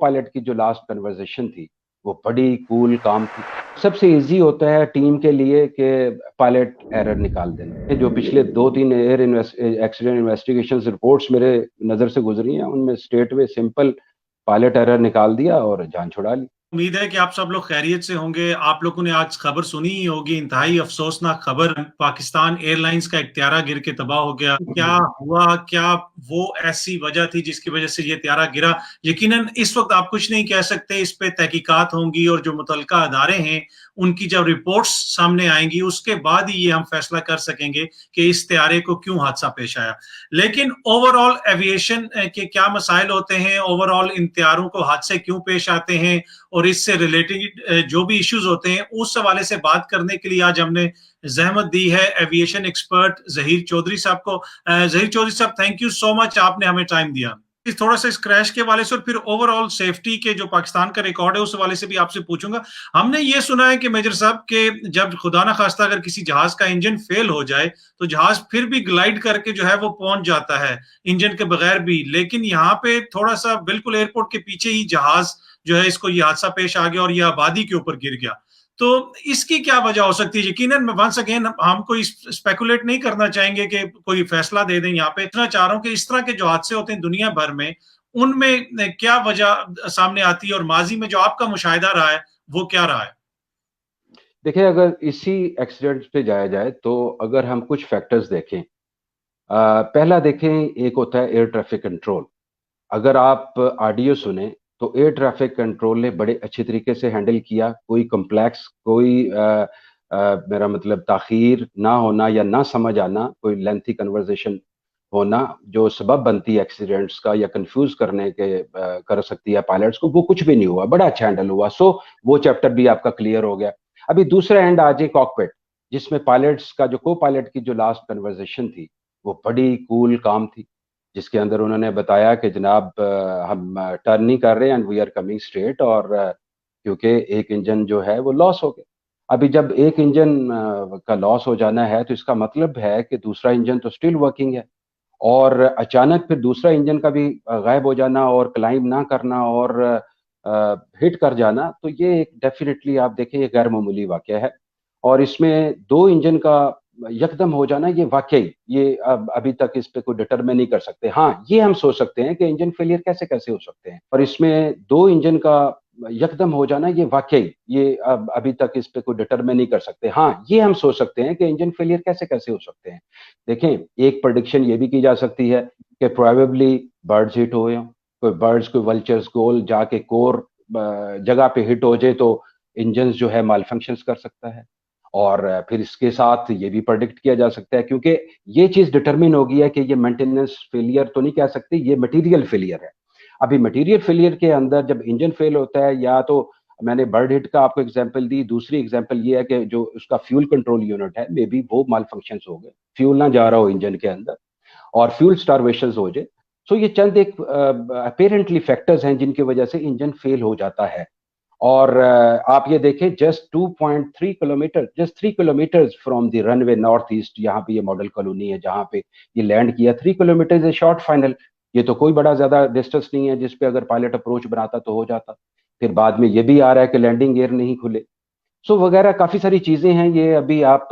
Pilot کی جو last conversation تھی وہ بڑی کول کام تھی. سب سے ایزی ہوتا ہے ٹیم کے لیے کہ پائلٹ ایرر نکال دینا. جو پچھلے 2-3 ایئر ایکسیڈنٹ انویسٹیگیشن رپورٹس میرے نظر سے گزری ہیں ان میں اسٹیٹ میں سمپل پائلٹ ایرر نکال دیا اور جان چھڑا لی. امید ہے کہ آپ سب لوگ خیریت سے ہوں گے. آپ لوگوں نے آج خبر سنی ہی ہوگی, انتہائی افسوسناک خبر, پاکستان ایئر لائنز کا ایک طیارہ گر کے تباہ ہو گیا. کیا ہوا, کیا وہ ایسی وجہ تھی جس کی وجہ سے یہ طیارہ گرا؟ یقیناً اس وقت آپ کچھ نہیں کہہ سکتے, اس پہ تحقیقات ہوں گی اور جو متعلقہ ادارے ہیں ان کی جب رپورٹس سامنے آئیں گی اس کے بعد ہی یہ ہم فیصلہ کر سکیں گے کہ اس طیارے کو کیوں حادثہ پیش آیا. لیکن اوور آل ایویشن کے کیا مسائل ہوتے ہیں, اوور آل ان طیاروں کو حادثے کیوں پیش آتے ہیں اور اس سے ریلیٹڈ جو بھی ایشوز ہوتے ہیں اس حوالے سے بات کرنے کے لیے آج ہم نے زحمت دی ہے ایویشن ایکسپرٹ ظہیر چودھری صاحب کو. ظہیر چودھری صاحب, تھینک یو سو مچ, آپ نے ہمیں ٹائم دیا. تھوڑا سا اس کریش کے حوالے سے اور پھر اوور آل سیفٹی کے جو پاکستان کا ریکارڈ ہے اس حوالے سے بھی آپ سے پوچھوں گا. ہم نے یہ سنا ہے کہ میجر صاحب کہ جب خدا نہ خواستہ اگر کسی جہاز کا انجن فیل ہو جائے تو جہاز پھر بھی گلائڈ کر کے جو ہے وہ پہنچ جاتا ہے انجن کے بغیر بھی, لیکن یہاں پہ تھوڑا سا بالکل ایئرپورٹ کے پیچھے ہی جہاز جو ہے اس کو یہ حادثہ پیش آ گیا اور یہ آبادی کے اوپر گر گیا. تو اس کی کیا وجہ ہو سکتی ہے؟ یقیناً ونس اگین ہم کوئی اسپیکولیٹ نہیں کرنا چاہیں گے کہ کوئی فیصلہ دے دیں یہاں پہ. اتنا چاہ رہا ہوں کہ اس طرح کے جو حادثے ہوتے ہیں دنیا بھر میں ان میں کیا وجہ سامنے آتی ہے اور ماضی میں جو آپ کا مشاہدہ رہا ہے وہ کیا رہا ہے؟ دیکھیں, اگر اسی ایکسیڈنٹ پہ جایا جائے تو اگر ہم کچھ فیکٹرز دیکھیں, پہلا دیکھیں ایک ہوتا ہے ایئر ٹریفک کنٹرول. اگر آپ آڈیو سنیں تو ایئر ٹریفک کنٹرول نے بڑے اچھے طریقے سے ہینڈل کیا. کوئی کمپلیکس, کوئی میرا مطلب تاخیر نہ ہونا یا نہ سمجھ آنا, کوئی لینتھی کنورزیشن ہونا جو سبب بنتی ہے ایکسیڈنٹس کا یا کنفیوز کرنے کے کر سکتی ہے پائلٹس کو, وہ کچھ بھی نہیں ہوا, بڑا اچھا ہینڈل ہوا. سو وہ چیپٹر بھی آپ کا کلیئر ہو گیا. ابھی دوسرا اینڈ آ جائے کاکپٹ, جس میں پائلٹس کا جو کو پائلٹ کی جو لاسٹ کنورزیشن تھی وہ بڑی کول کام تھی, جس کے اندر انہوں نے بتایا کہ جناب ہم ٹرن نہیں کر رہے and we are coming straight, اور کیونکہ ایک انجن جو ہے وہ لاس ہو گیا. ابھی جب ایک انجن کا لاس ہو جانا ہے تو اس کا مطلب ہے کہ دوسرا انجن تو اسٹل ورکنگ ہے, اور اچانک پھر دوسرا انجن کا بھی غائب ہو جانا اور کلائم نہ کرنا اور ہٹ کر جانا, تو یہ ایک ڈیفینیٹلی آپ دیکھیں یہ غیر معمولی واقعہ ہے. اور اس میں دو انجن کا یکدم ہو جانا یہ واقعی یہ ابھی تک اس پہ کوئی ڈٹرمن نہیں کر سکتے. ہاں, یہ ہم سوچ سکتے ہیں کہ انجن فیلئر کیسے کیسے ہو سکتے ہیں, اور اس میں دو انجن کا یکدم ہو جانا یہ واقعی یہ ابھی تک اس پہ کوئی ڈٹرمن نہیں کر سکتے. ہاں, یہ ہم سوچ سکتے ہیں کہ انجن فیلئر کیسے کیسے ہو سکتے ہیں. دیکھیں, ایک پریڈکشن یہ بھی کی جا سکتی ہے کہ پروبیبلی برڈز ہٹ ہوئے ہوں, کوئی برڈز کوئی ولچرز گول جا کے کور جگہ پہ ہٹ ہو جائے تو انجنز جو ہے مال فنکشنز کر سکتا ہے. اور پھر اس کے ساتھ یہ بھی پرڈکٹ کیا جا سکتا ہے, کیونکہ یہ چیز ڈٹرمن ہو گئی ہے کہ یہ مینٹیننس فیلئر تو نہیں کہہ سکتے, یہ مٹیریل فیلئر ہے. ابھی مٹیریل فیلئر کے اندر جب انجن فیل ہوتا ہے, یا تو میں نے برڈ ہٹ کا آپ کو ایگزامپل دی, دوسری ایگزامپل یہ ہے کہ جو اس کا فیول کنٹرول یونٹ ہے مے بی وہ مال فنکشنز ہو گئے, فیول نہ جا رہا ہو انجن کے اندر اور فیول سٹارویشنز ہو جائے. سو یہ چند ایک اپیرنٹلی فیکٹرز ہیں جن کی وجہ سے انجن فیل ہو جاتا ہے. اور آپ یہ دیکھیں just 2.3 kilometre, just 3 kilometre from the run way north east, یہاں پہ یہ ماڈل کالونی ہے جہاں پہ یہ لینڈ کیا, 3 کلومیٹر اے شارٹ فائنل. یہ تو کوئی بڑا زیادہ ڈسٹینس نہیں ہے جس پہ اگر پائلٹ اپروچ بناتا تو ہو جاتا. پھر بعد میں یہ بھی آ رہا ہے کہ لینڈنگ گیئر نہیں کھلے. سو وغیرہ کافی ساری چیزیں ہیں, یہ ابھی آپ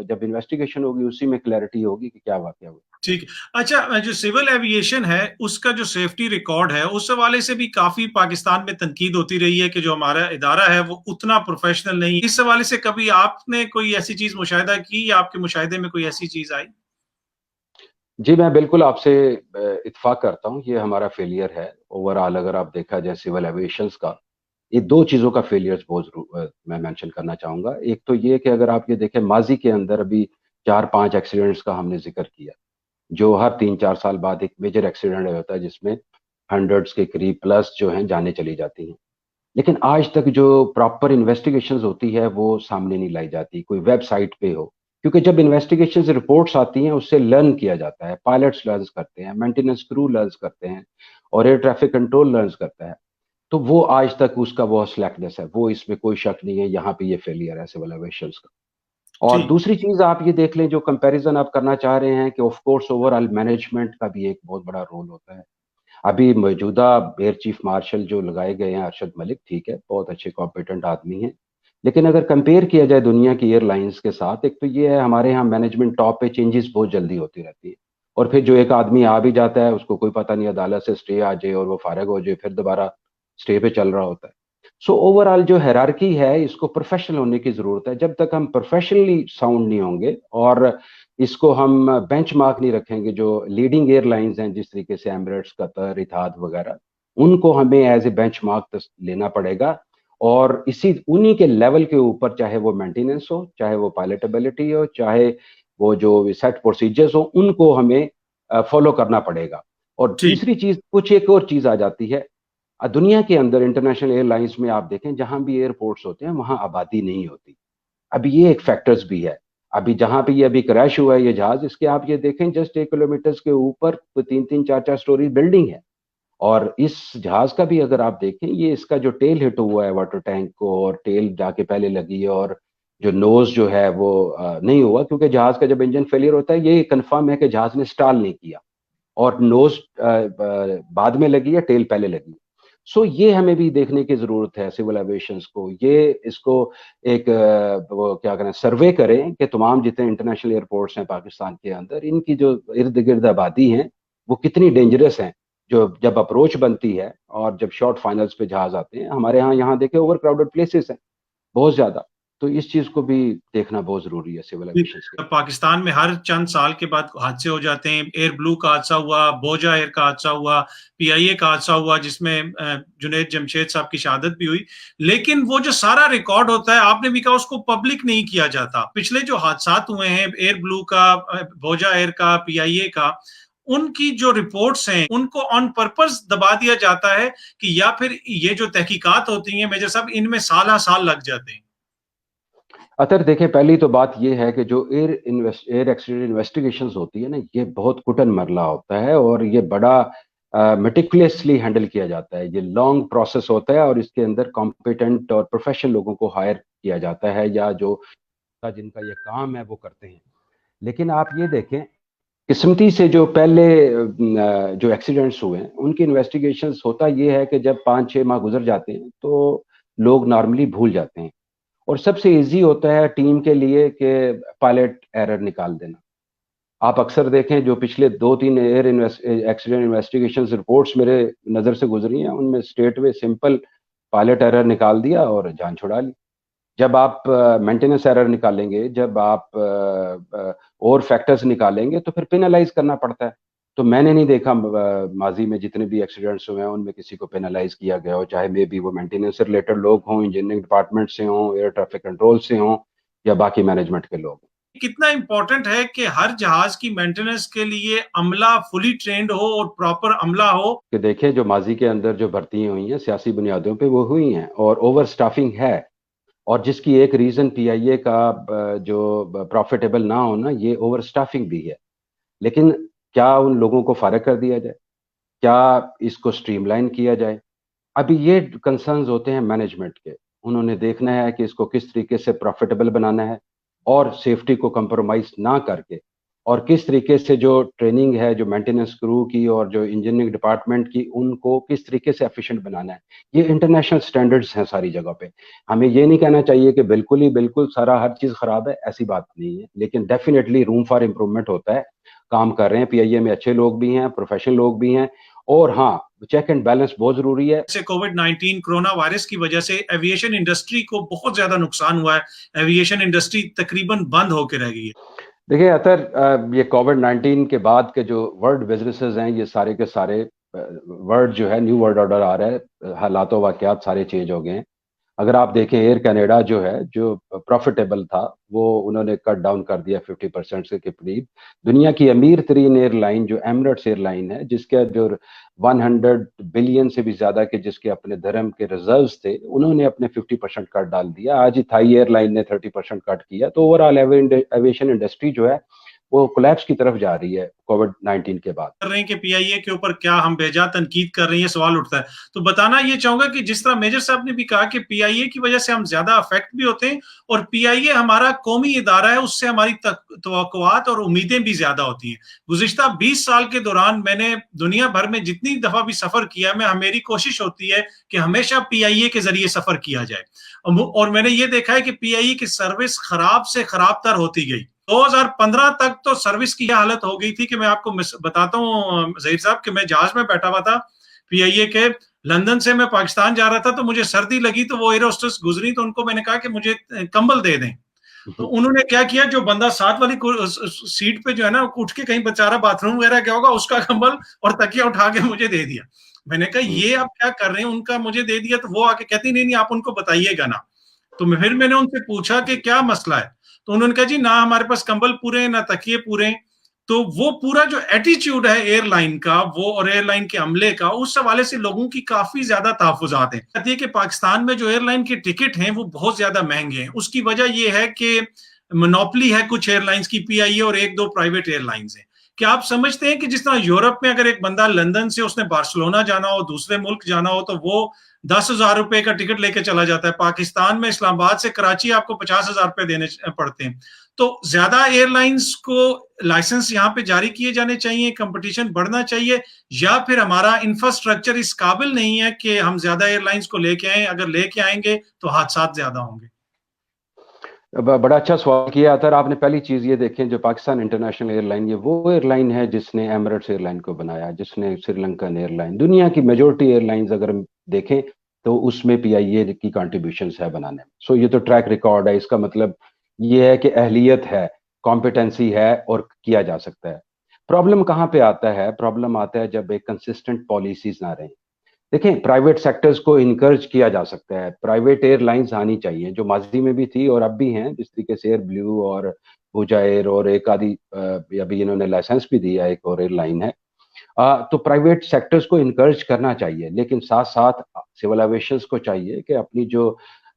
جب انویسٹیگیشن ہوگی اسی میں کلیئرٹی ہوگی کہ کیا واقعہ ہوا. ٹھیک. اچھا, جو سول ایویشن ہے اس کا جو سیفٹی ریکارڈ ہے اس حوالے سے بھی کافی پاکستان میں تنقید ہوتی رہی ہے کہ جو ہمارا ادارہ ہے وہ اتنا پروفیشنل نہیں. اس حوالے سے کبھی آپ نے کوئی ایسی چیز مشاہدہ کی یا آپ کے مشاہدے میں کوئی ایسی چیز آئی؟ جی, میں بالکل آپ سے اتفاق کرتا ہوں, یہ ہمارا فیلئر ہے اوور آل. اگر آپ دیکھا جائے سول ایویشنز کا, یہ دو چیزوں کا فیلئر بہت میں مینشن کرنا چاہوں گا. ایک تو یہ کہ اگر آپ یہ دیکھیں ماضی کے اندر ابھی 4-5 ایکسیڈنٹس کا ہم نے ذکر کیا, جو ہر 3-4 سال بعد ایک میجر ایکسیڈنٹ ہوتا ہے جس میں ہنڈریڈس کے قریب پلس جو ہیں جانے چلی جاتی ہیں. لیکن آج تک جو پراپر انویسٹیگیشنز ہوتی ہے وہ سامنے نہیں لائی جاتی, کوئی ویب سائٹ پہ ہو, کیونکہ جب انویسٹیگیشن رپورٹس آتی ہیں اس سے لرن کیا جاتا ہے, پائلٹس لرنز کرتے ہیں, مینٹیننس کرو لرنز کرتے ہیں, اور ایئر ٹریفک کنٹرول لرنز کرتا ہے. تو وہ آج تک اس کا وہ سلیکٹنس ہے, وہ اس میں کوئی شک نہیں ہے, یہاں پہ یہ فیلئر ہے سول ایویشنز کا. اور ٹھیک. دوسری چیز آپ یہ دیکھ لیں, جو کمپیریزن آپ کرنا چاہ رہے ہیں کہ of course over all management کا بھی ایک بہت بڑا رول ہوتا ہے. अभी मौजूदा एयर चीफ मार्शल जो लगाए गए हैं अरशद मलिक, ठीक है, बहुत अच्छे कॉम्पिटेंट आदमी हैं, लेकिन अगर कंपेयर किया जाए दुनिया की एयरलाइंस के साथ, एक तो ये है हमारे यहाँ मैनेजमेंट टॉप पे चेंजेस बहुत जल्दी होती रहती है, और फिर जो एक आदमी आ भी जाता है उसको कोई पता नहीं अदालत से स्टे आ जाए और वो फारग हो जाए, फिर दोबारा स्टे पे चल रहा होता है। सो ओवरऑल जो हायरार्की है इसको प्रोफेशनल होने की जरूरत है। जब तक हम प्रोफेशनली साउंड नहीं होंगे और इसको हम बेंचमार्क नहीं रखेंगे, जो लीडिंग एयरलाइंस हैं जिस तरीके से एमिरेट्स, कतर, इतिहाद वगैरह, उनको हमें एज ए बेंचमार्क लेना पड़ेगा, और इसी उन्हीं के लेवल के ऊपर, चाहे वो मेंटेनेंस हो, चाहे वो पायलटेबिलिटी हो, चाहे वो जो सेट प्रोसीजर्स हो, उनको हमें फॉलो करना पड़ेगा। और जी तीसरी चीज, कुछ एक और चीज आ जाती है, दुनिया के अंदर इंटरनेशनल एयरलाइंस में आप देखें जहां भी एयरपोर्ट्स होते हैं वहां आबादी नहीं होती। अभी ये एक फैक्टर्स भी है। अभी जहां पे ये अभी क्रैश हुआ है ये जहाज, इसके आप ये देखें जस्ट 1 किलोमीटर के ऊपर तो 3-3 4-4 स्टोरी बिल्डिंग है। और इस जहाज का भी अगर आप देखें, ये इसका जो टेल हिट हुआ है वाटर टैंक को, और टेल जाके पहले लगी है, और जो नोज जो है वो नहीं हुआ, क्योंकि जहाज का जब इंजन फेलियर होता है ये कंफर्म है कि जहाज ने स्टॉल नहीं किया, और नोज बाद में लगी है, टेल पहले लगी। सो ये हमें भी देखने की जरूरत है सिविल एविएशंस को, ये इसको एक वो क्या करें, सर्वे करें कि तमाम जितने इंटरनेशनल एयरपोर्ट्स हैं पाकिस्तान के अंदर, इनकी जो इर्द गिर्द आबादी है वो कितनी डेंजरस है। जो जब अप्रोच बनती है और जब शॉर्ट फाइनल्स पे जहाज आते हैं, हमारे यहाँ देखे ओवर क्राउडेड प्लेसेस हैं बहुत ज्यादा। तो इस चीज को भी देखना बहुत जरूरी है सिविल एविएशंस के। पाकिस्तान में हर चंद साल के बाद हादसे हो जाते हैं। एयर ब्लू का हादसा हुआ, बोजा एयर का हादसा हुआ, पीआईए का हादसा हुआ जिसमें जुनैद जमशेद साहब की शहादत भी हुई। लेकिन वो जो सारा रिकॉर्ड होता है, आपने भी कहा, उसको पब्लिक नहीं किया जाता। पिछले जो हादसा हुए हैं एयर ब्लू का, बोजा एयर का, पीआईए का, उनकी जो रिपोर्ट्स हैं उनको ऑन पर्पस दबा दिया जाता है कि या फिर ये जो तहकीकात होती हैं मेजर साहब, इनमें साल साल लग जाते हैं। अतर देखिए, पहली तो बात यह है कि जो एयर एक्सीडेंट इन्वेस्टिगेशंस होती है ना, ये बहुत कुटन मरला होता है, और ये बड़ा मेटिकुलसली हैंडल किया जाता है। ये लॉन्ग प्रोसेस होता है, और इसके अंदर कॉम्पिटेंट और प्रोफेशनल लोगों को हायर किया जाता है, या जो जिनका ये काम है वो करते हैं। लेकिन आप ये देखें, किस्मती से जो पहले जो एक्सीडेंट्स हुए हैं उनकी इन्वेस्टिगेशंस, होता ये है कि जब 5-6 माह गुजर जाते हैं तो लोग नॉर्मली भूल जाते हैं, और सबसे इजी होता है टीम के लिए कि पायलट एरर निकाल देना। आप अक्सर देखें जो पिछले 2-3 एयर एक्सीडेंट इन्वेस्टिगेशन रिपोर्ट्स मेरे नज़र से गुजरी हैं, उनमें स्टेट वे सिंपल पायलट एरर निकाल दिया और जान छुड़ा ली। जब आप मेंटेनेंस एरर निकालेंगे, जब आप और फैक्टर्स निकालेंगे, तो फिर पेनलाइज करना पड़ता है। तो मैंने नहीं देखा माजी में जितने भी एक्सीडेंट्स हुए हैं उनमें किसी को पेनलाइज किया गया हो, चाहे मे बी वो मेंटेनेंस से रिलेटेड लोग हों, इंजीनियरिंग डिपार्टमेंट से हों, एयर ट्रैफिक कंट्रोल से हों, या बाकी मैनेजमेंट के लोग। कितना इंपॉर्टेंट है कि हर जहाज की मेंटेनेंस के लिए अमला फुली ट्रेंड हो और प्रॉपर अमला हो। कि देखें जो माजी के अंदर जो भर्तियां हुई हैं सियासी बुनियादों पे वो हुई हैं, और ओवर स्टाफिंग है, और जिसकी एक रीजन पीआईए का जो प्रॉफिटेबल ना होना, ये ओवर स्टाफिंग भी है। लेकिन क्या उन लोगों को फारग कर दिया जाए, क्या इसको स्ट्रीमलाइन किया जाए? अभी ये कंसर्न्स होते हैं मैनेजमेंट के। उन्होंने देखना है कि इसको किस तरीके से प्रॉफिटेबल बनाना है, और सेफ्टी को कंप्रोमाइज ना करके, और किस तरीके से जो ट्रेनिंग है जो मेंटेनेंस क्रू की और जो इंजीनियरिंग डिपार्टमेंट की, उनको किस तरीके से एफिशिएंट बनाना है। ये इंटरनेशनल स्टैंडर्ड्स हैं सारी जगह पे। हमें ये नहीं कहना चाहिए कि बिल्कुल ही बिल्कुल सारा हर चीज़ खराब है, ऐसी बात नहीं है, लेकिन डेफिनेटली रूम फॉर इम्प्रूवमेंट होता है। काम कर रहे हैं पीआईए में, अच्छे लोग भी हैं, प्रोफेशनल लोग भी हैं, और हाँ, चेक एंड बैलेंस बहुत जरूरी है। जैसे कोविड-19 कोरोना वायरस की वजह से एविएशन इंडस्ट्री को बहुत ज्यादा नुकसान हुआ है। एविएशन इंडस्ट्री तकरीबन बंद होकर रह गई है। देखिए अतर, ये कोविड-19 के बाद के जो वर्ल्ड बिजनेसेस हैं, ये सारे के सारे वर्ल्ड जो है न्यू वर्ल्ड ऑर्डर आ रहा है, हालात वाकयात सारे चेंज हो गए हैं। अगर आप देखें एयर कनाडा जो है, जो प्रॉफिटेबल था, वो उन्होंने कट डाउन कर दिया 50% से के करीब। दुनिया की अमीर तरीन एयरलाइन जो एमिरेट्स एयरलाइन है, जिसके जो 100 बिलियन से भी ज्यादा के जिसके अपने धर्म के रिजर्व्स थे, उन्होंने अपने 50% कट डाल दिया। आज ही थाई एयरलाइन ने 30% कट किया। तो ओवरऑल एविएशन इंडस्ट्री जो है وہ कोलैप्स की तरफ जा रही है कोविड-19 के बाद। कर रहे हैं कि पीआईए के ऊपर क्या हम बेजा तनकीद कर रहे हैं, ये सवाल उठता है। तो बताना ये चाहूंगा कि जिस तरह मेजर साहब ने भी कहा कि पीआईए की वजह से हम ज्यादा अफेक्ट भी होते हैं, और पीआईए हमारा कौमी इदारा है, उससे हमारी तवक्कुआत और उम्मीदें भी ज्यादा होती हैं। गुज़िश्ता 20 साल के दौरान मैंने दुनिया भर में जितनी दफा भी सफर किया, मेरी कोशिश होती है कि हमेशा पीआईए के जरिए सफर किया जाए, और मैंने ये देखा है कि पीआईए की सर्विस खराब से खराब तर होती गई। 2015 तक तो सर्विस की हालत हो गई थी कि मैं आपको बताता हूँ ज़हीर साहब कि मैं जहाज में बैठा हुआ था पीआईए के, लंदन से मैं पाकिस्तान जा रहा था, तो मुझे सर्दी लगी, तो वो एयर होस्टेस गुजरी, तो उनको मैंने कहा कि मुझे कंबल दे दें। तो उन्होंने क्या किया, जो बंदा साथ वाली सीट पे जो है ना, उठ के कहीं बेचारा बाथरूम वगैरह गया होगा, उसका कंबल और तकिया उठा के मुझे दे दिया। मैंने कहा ये आप क्या कर रहे हैं, उनका मुझे दे दिया। तो वो आके कहती नहीं आप उनको बताइएगा ना। तो फिर मैंने उनसे पूछा कि क्या मसला है, तो उन्होंने कहा जी ना हमारे पास कंबल पूरे हैं, ना तकिए पूरे हैं। तो वो पूरा जो एटीट्यूड है एयरलाइन का, वो और एयरलाइन के अमले का, उस हवाले से लोगों की काफी ज्यादा तहफुजात हैं। कहती है कि पाकिस्तान में जो एयरलाइन के टिकट हैं वो बहुत ज्यादा महंगे हैं। उसकी वजह ये है कि मोनोपोली है कुछ एयरलाइंस की, पीआईए और एक दो प्राइवेट एयरलाइंस हैं। क्या आप समझते हैं कि जिस तरह यूरोप में अगर एक बंदा लंदन से उसने बार्सिलोना जाना हो, दूसरे मुल्क जाना हो, तो वो 10,000 रुपए का टिकट लेके चला जाता है। पाकिस्तान में इस्लामाबाद से कराची आपको 50,000 रुपए देने पड़ते हैं। तो ज्यादा एयरलाइंस को लाइसेंस यहाँ पे जारी किए जाने चाहिए, कंपटीशन बढ़ना चाहिए, या फिर हमारा इंफ्रास्ट्रक्चर इस काबिल नहीं है कि हम ज्यादा एयरलाइंस को लेके आए? अगर लेके आएंगे तो हादसात ज्यादा होंगे। बड़ा अच्छा सवाल किया अतर आपने। पहली चीज ये देखें, जो पाकिस्तान इंटरनेशनल एयरलाइन, ये वो एयरलाइन है जिसने एमिरेट्स एयरलाइन को बनाया, जिसने श्रीलंकन एयरलाइन, दुनिया की मेजोरिटी एयरलाइंस अगर हम देखें तो उसमें पीआईए की कंट्रीब्यूशंस है बनाने में। सो ये तो ट्रैक रिकॉर्ड है। इसका मतलब ये है कि अहलियत है, कॉम्पिटेंसी है और किया जा सकता है। प्रॉब्लम कहाँ पे आता है? प्रॉब्लम आता है जब एक कंसिस्टेंट पॉलिसीज ना रहे। देखें, प्राइवेट सेक्टर्स को इनकरेज किया जा सकता है, प्राइवेट एयरलाइंस आनी चाहिए, जो माजी में भी थी और अब भी हैं, जिस तरीके से एयर ब्लू और भुजा एयर और एक आदि अभी इन्होंने लाइसेंस भी दिया, एक और एयरलाइन है। तो प्राइवेट सेक्टर्स को इनकरेज करना चाहिए, लेकिन साथ साथ सिविल एविएशंस को चाहिए कि अपनी जो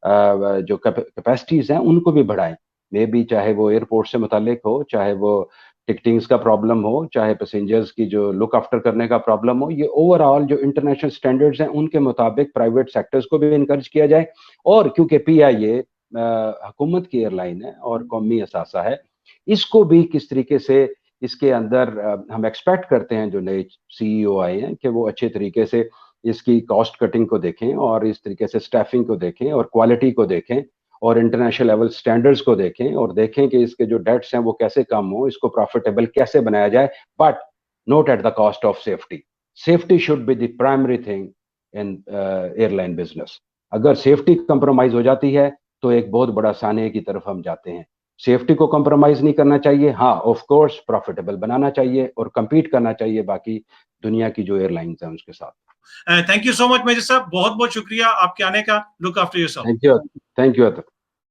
कैपेसिटीज हैं उनको भी बढ़ाएं। मे भी चाहे वो एयरपोर्ट से मुतालिक हो, चाहे वो टिकटिंग्स का प्रॉब्लम हो, चाहे पैसेंजर्स की जो लुक आफ्टर करने का प्रॉब्लम हो, ये ओवरऑल जो इंटरनेशनल स्टैंडर्ड्स हैं उनके मुताबिक प्राइवेट सेक्टर्स को भी इनकरेज किया जाए। और क्योंकि पीआईए हुकूमत की एयरलाइन है और कौमी असासा है, इसको भी किस तरीके से इसके अंदर हम एक्सपेक्ट करते हैं जो नए सीईओ आए हैं कि वो अच्छे तरीके से इसकी कॉस्ट कटिंग को देखें और इस तरीके से स्टाफिंग को देखें और क्वालिटी को देखें और इंटरनेशनल लेवल स्टैंडर्ड्स को देखें और देखें कि इसके जो डेट्स हैं वो कैसे कम हो, इसको प्रॉफिटेबल कैसे बनाया जाए, but not at the cost of safety. Safety should be the primary thing in airline business. अगर सेफ्टी कंप्रोमाइज हो जाती है तो एक बहुत बड़ा साने की तरफ हम जाते हैं। सेफ्टी को कंप्रोमाइज नहीं करना चाहिए। हाँ, ऑफ कोर्स प्रॉफिटेबल बनाना चाहिए और compete करना चाहिए बाकी दुनिया की जो एयरलाइंस हैं उसके साथ। Thank you so much major साहब, बहुत बहुत शुक्रिया आपके आने का। Look after yourself. Thank you.